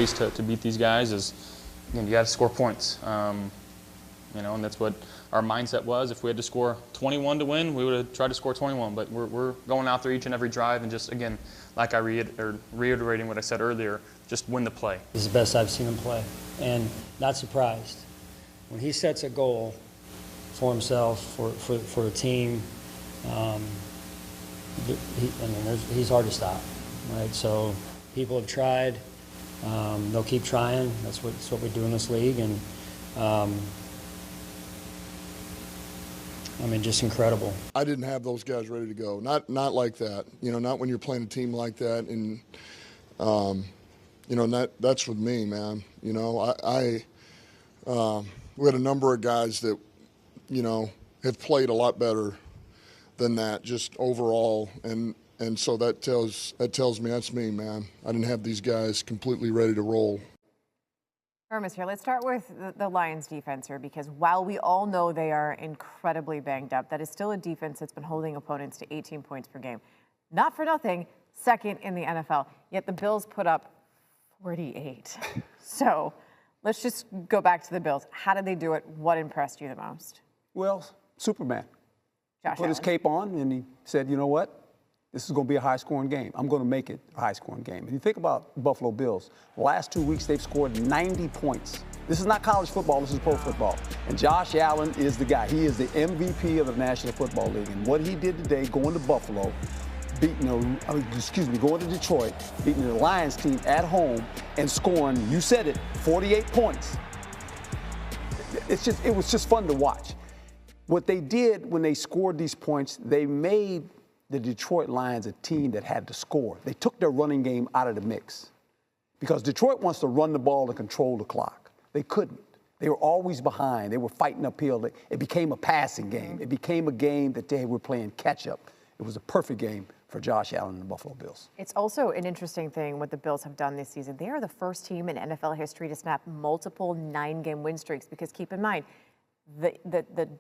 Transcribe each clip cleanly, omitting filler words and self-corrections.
ways to beat these guys is, you got to score points. And that's what our mindset was. If we had to score 21 to win, we would have tried to score 21. But we're going out there each and every drive and just, again, like reiterating what I said earlier, just win the play. This is the best I've seen him play, and not surprised. When he sets a goal for himself, for a team, he's hard to stop, right? So people have tried. They'll keep trying. That's what we do in this league, and just incredible. I didn't have those guys ready to go. Not like that. Not when you're playing a team like that. And that's with me, man. We had a number of guys that, have played a lot better than that, just overall. And so that tells me that's me, man. I didn't have these guys completely ready to roll. Hermes here. Let's start with the Lions defense here, because while we all know they are incredibly banged up, that is still a defense that's been holding opponents to 18 points per game. Not for nothing, second in the NFL. Yet the Bills put up 48. So let's just go back to the Bills. How did they do it? What impressed you the most? Well, Superman. Josh Put his cape on and he said, you know what? This is going to be a high-scoring game. I'm going to make it a high-scoring game. And you think about Buffalo Bills. The last 2 weeks, they've scored 90 points. This is not college football. This is pro football. And Josh Allen is the guy. He is the MVP of the National Football League. And what he did today, going to Buffalo, going to Detroit, beating the Lions team at home and scoring, you said it, 48 points. It was just fun to watch. What they did when they scored these points, they made the Detroit Lions a team that had to score. They took their running game out of the mix because Detroit wants to run the ball and control the clock. They couldn't. They were always behind. They were fighting uphill. It became a passing game. It became a game that they were playing catch-up. It was a perfect game for Josh Allen and the Buffalo Bills. It's also an interesting thing what the Bills have done this season. They are the first team in NFL history to snap multiple 9-game win streaks, because keep in mind, the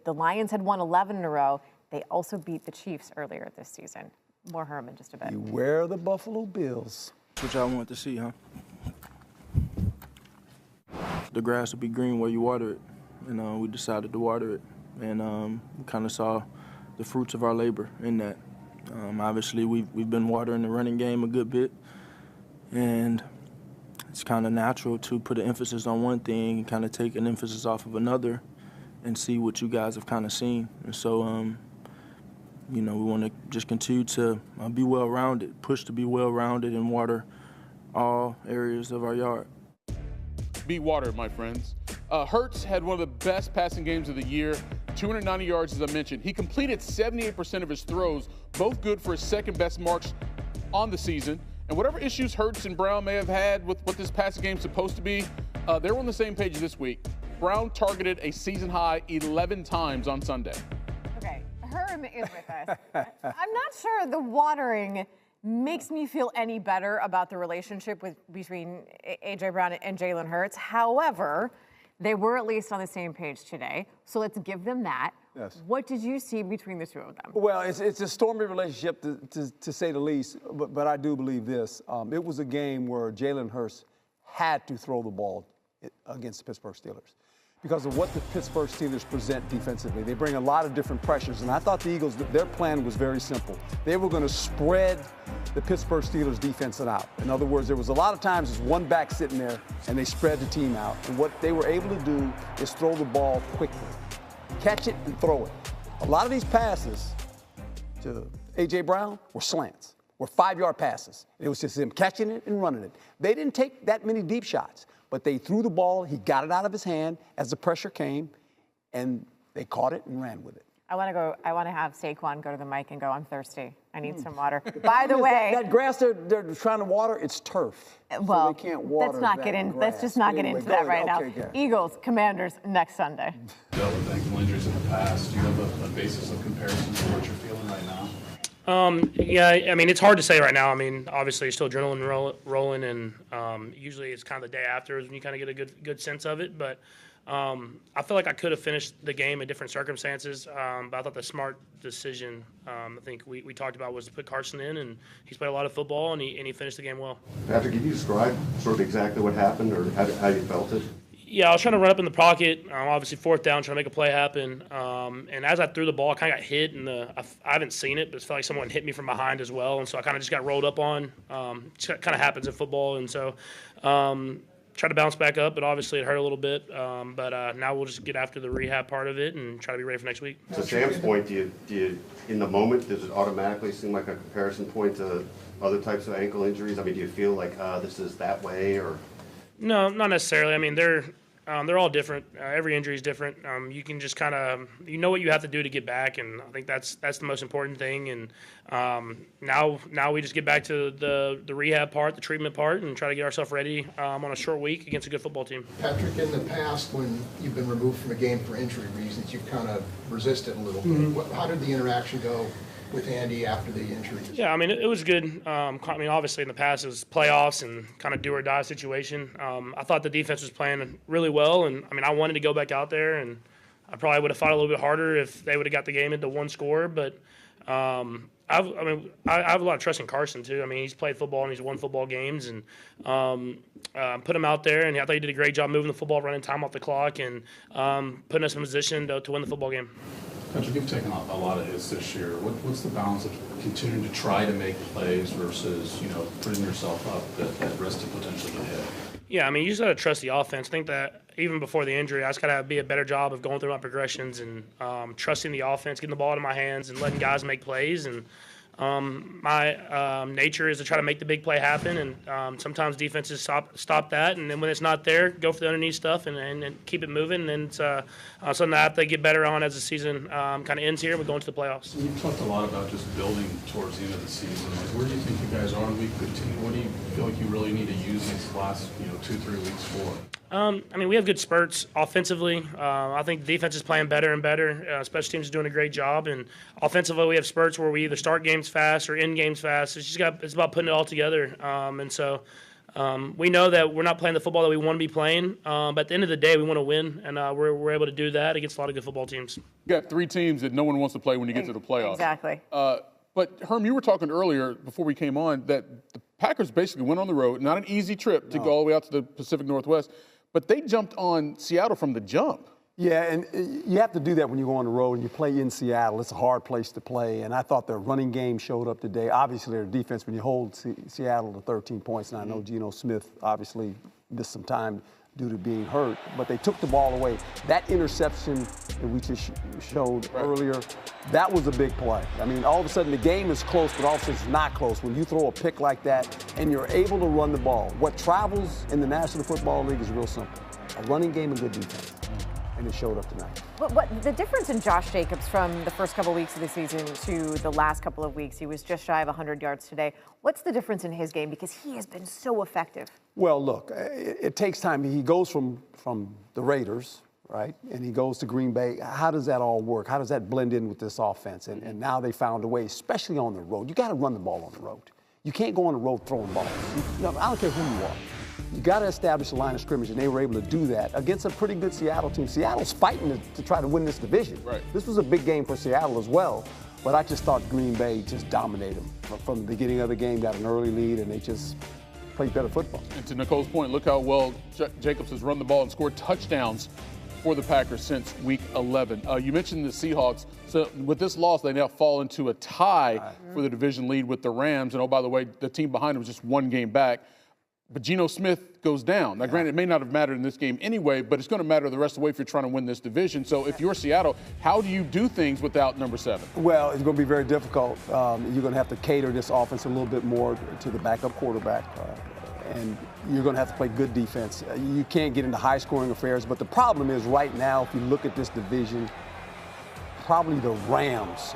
Lions had won 11 in a row. They also beat the Chiefs earlier this season. More Herman just a bit. Beware the Buffalo Bills. That's what y'all want to see, huh? The grass will be green where you water it. We decided to water it. And we kind of saw the fruits of our labor in that. Obviously, we've been watering the running game a good bit. And it's kind of natural to put an emphasis on one thing and kind of take an emphasis off of another and see what you guys have kind of seen. And so, we want to just continue to be well-rounded, push to be well-rounded and water all areas of our yard. Be watered, my friends. Hurts had one of the best passing games of the year, 290 yards, as I mentioned. He completed 78% of his throws, both good for his second-best marks on the season. And whatever issues Hurts and Brown may have had with what this passing game is supposed to be, they were on the same page this week. Brown targeted a season-high 11 times on Sunday. Okay, Herm is with us. I'm not sure the watering makes me feel any better about the relationship between A.J. Brown and Jalen Hurts. However, they were at least on the same page today, so let's give them that. Yes. What did you see between the two of them? Well, it's a stormy relationship, to say the least, but I do believe this. It was a game where Jalen Hurts had to throw the ball against the Pittsburgh Steelers because of what the Pittsburgh Steelers present defensively. They bring a lot of different pressures, and I thought the Eagles, their plan was very simple. They were going to spread the Pittsburgh Steelers defense out. In other words, there was a lot of times there's one back sitting there, and they spread the team out. And what they were able to do is throw the ball quickly, catch it and throw it. A lot of these passes to A.J. Brown were slants, were 5-yard passes. It was just him catching it and running it. They didn't take that many deep shots, but they threw the ball. He got it out of his hand as the pressure came, and they caught it and ran with it. I want to have Saquon go to the mic and go, I'm thirsty. I need some water. By the way, that grass they're trying to water, it's turf. Well, so they can't water let's just not get into that right now. Eagles, Commanders, next Sunday. Dealt with ankle injuries in the past. Do you have a basis of comparison to what you're feeling right now? Yeah, I mean, it's hard to say right now. I mean, obviously, it's still adrenaline rolling, and usually it's kind of the day after when you kind of get a good sense of it. But I feel like I could have finished the game in different circumstances, but I thought the smart decision, I think we talked about, was to put Carson in, and he's played a lot of football, and he finished the game well. Patrick, can you describe sort of exactly what happened or how you felt it? Yeah, I was trying to run up in the pocket, obviously fourth down, trying to make a play happen. And as I threw the ball, I kind of got hit, and I haven't seen it, but it felt like someone hit me from behind as well. And so I kind of just got rolled up on. It kind of happens in football. And so tried to bounce back up, but obviously it hurt a little bit. But now we'll just get after the rehab part of it and try to be ready for next week. To Sam's point, do you in the moment, does it automatically seem like a comparison point to other types of ankle injuries? I mean, do you feel like this is that way or? No, not necessarily. I mean, they're all different. Every injury is different. You can just kind of what you have to do to get back, and I think that's the most important thing. And now we just get back to the rehab part, the treatment part, and try to get ourselves ready on a short week against a good football team. Patrick, in the past, when you've been removed from a game for injury reasons, you've kind of resisted a little bit. How did the interaction go with Andy after the injury? Yeah, I mean, it was good. I mean, obviously in the past it was playoffs and kind of do or die situation. I thought the defense was playing really well, and I mean, I wanted to go back out there, and I probably would have fought a little bit harder if they would have got the game into one score. But I have a lot of trust in Carson too. I mean, he's played football and he's won football games, and put him out there, and I thought he did a great job moving the football, running time off the clock, and putting us in position to win the football game. Patrick, you've taken a lot of hits this year. What's the balance of continuing to try to make plays versus, putting yourself up that risk to potentially get hit? Yeah, I mean, you just got to trust the offense. I think that even before the injury, I just got to be a better job of going through my progressions and trusting the offense, getting the ball out of my hands, and letting guys make plays. And my nature is to try to make the big play happen, and sometimes defenses stop that, and then when it's not there, go for the underneath stuff and keep it moving. And it's something that I have to get better on as the season kind of ends here. We're going to the playoffs. You've talked a lot about just building towards the end of the season. Where do you think you guys are in week 15? What do you feel like you really need to use these last 2-3 weeks for? I mean, we have good spurts offensively. I think the defense is playing better and better. Special teams is doing a great job. And offensively, we have spurts where we either start games fast or end games fast. It's about putting it all together. And so we know that we're not playing the football that we want to be playing. But at the end of the day, we want to win. And we're able to do that against a lot of good football teams. You got 3 teams that no one wants to play when you get to the playoffs. Exactly. But, Herm, you were talking earlier before we came on that the Packers basically went on the road. Not an easy trip to go all the way out to the Pacific Northwest. But they jumped on Seattle from the jump. Yeah, and you have to do that when you go on the road and you play in Seattle. It's a hard place to play, and I thought their running game showed up today. Obviously, their defense, when you hold Seattle to 13 points, and I know Geno Smith obviously missed some time due to being hurt, but they took the ball away. That interception that we just showed earlier, that was a big play. I mean, all of a sudden the game is close, but all of a sudden it's not close. When you throw a pick like that and you're able to run the ball, what travels in the National Football League is real simple. A running game and good defense. And it showed up tonight. What the difference in Josh Jacobs from the first couple of weeks of the season to the last couple of weeks? He was just shy of 100 yards today. What's the difference in his game? Because he has been so effective. Well, look, it takes time. He goes from the Raiders, right, and he goes to Green Bay. How does that all work? How does that blend in with this offense? And now they found a way, especially on the road. You got to run the ball on the road. You can't go on the road throwing balls. I don't care who you are. You got to establish a line of scrimmage, and they were able to do that against a pretty good Seattle team. Seattle's fighting to try to win this division. Right. This was a big game for Seattle as well, but I just thought Green Bay just dominated them from the beginning of the game, got an early lead, and they just played better football. And to Nicole's point, look how well Jacobs has run the ball and scored touchdowns for the Packers since Week 11. You mentioned the Seahawks. So with this loss, they now fall into a tie for the division lead with the Rams. And, oh, by the way, the team behind them was just 1 game back. But Geno Smith goes down. Now, granted, it may not have mattered in this game anyway, but it's going to matter the rest of the way if you're trying to win this division. So if you're Seattle, how do you do things without number 7? Well, it's going to be very difficult. You're going to have to cater this offense a little bit more to the backup quarterback. And you're going to have to play good defense. You can't get into high-scoring affairs. But the problem is right now, if you look at this division, probably the Rams.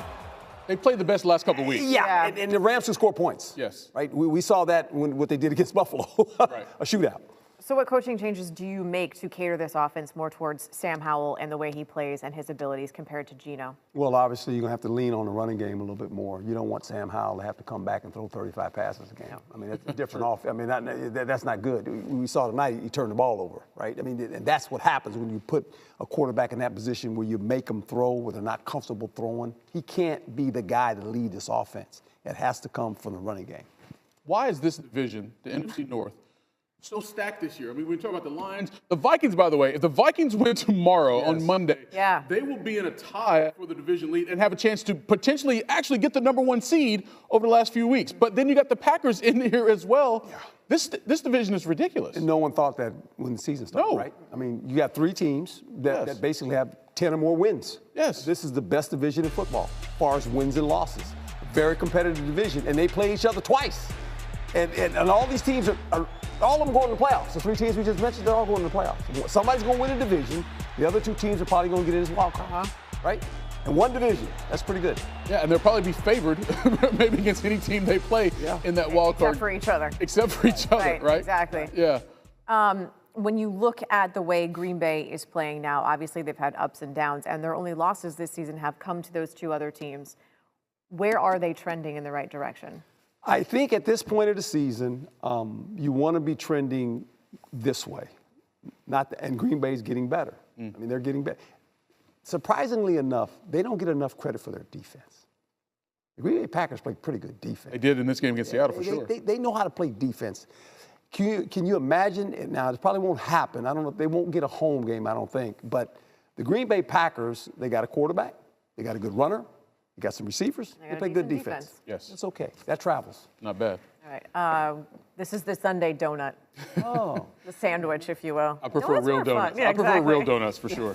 They played the best the last couple of weeks. Yeah. And the Rams can score points. Yes. Right? We saw that when what they did against Buffalo, a shootout. So what coaching changes do you make to cater this offense more towards Sam Howell and the way he plays and his abilities compared to Geno? Well, obviously, you're going to have to lean on the running game a little bit more. You don't want Sam Howell to have to come back and throw 35 passes a game. I mean, that's a different off. I mean, that's not good. We saw tonight he turned the ball over, right? I mean, and that's what happens when you put a quarterback in that position where you make them throw where they're not comfortable throwing. He can't be the guy to lead this offense. It has to come from the running game. Why is this division, the NFC North, so stacked this year? I mean, we talk about the Lions. The Vikings, by the way, if the Vikings win tomorrow on Monday, they will be in a tie for the division lead and have a chance to potentially actually get the #1 seed over the last few weeks. But then you got the Packers in here as well. Yeah. This division is ridiculous. And no one thought that when the season started, right? I mean, you got 3 teams that basically have 10 or more wins. Yes. This is the best division in football as far as wins and losses. Very competitive division, and they play each other twice. And all these teams are all of them going to the playoffs. The 3 teams we just mentioned, they're all going to the playoffs. Somebody's going to win a division. The other 2 teams are probably going to get in as wild card, right? And 1 division. That's pretty good. Yeah, and they'll probably be favored maybe against any team they play in that wild card. Except for each other. Except for each other, right? Exactly. Yeah. When you look at the way Green Bay is playing now, obviously they've had ups and downs, and their only losses this season have come to those 2 other teams. Where are they trending in the right direction? I think at this point of the season, you want to be trending this way. And Green Bay's getting better. I mean, they're getting better. Surprisingly enough, they don't get enough credit for their defense. The Green Bay Packers play pretty good defense. They did in this game against Seattle, for sure. They know how to play defense. Can you imagine? Now, it probably won't happen. I don't know. They won't get a home game, I don't think. But the Green Bay Packers, they got a quarterback. They got a good runner. You got some receivers. They play good defense. Yes. It's okay. That travels. Not bad. All right. This is the Sunday donut. Oh. The sandwich, if you will. I prefer real donuts. Yeah, I prefer real donuts for sure.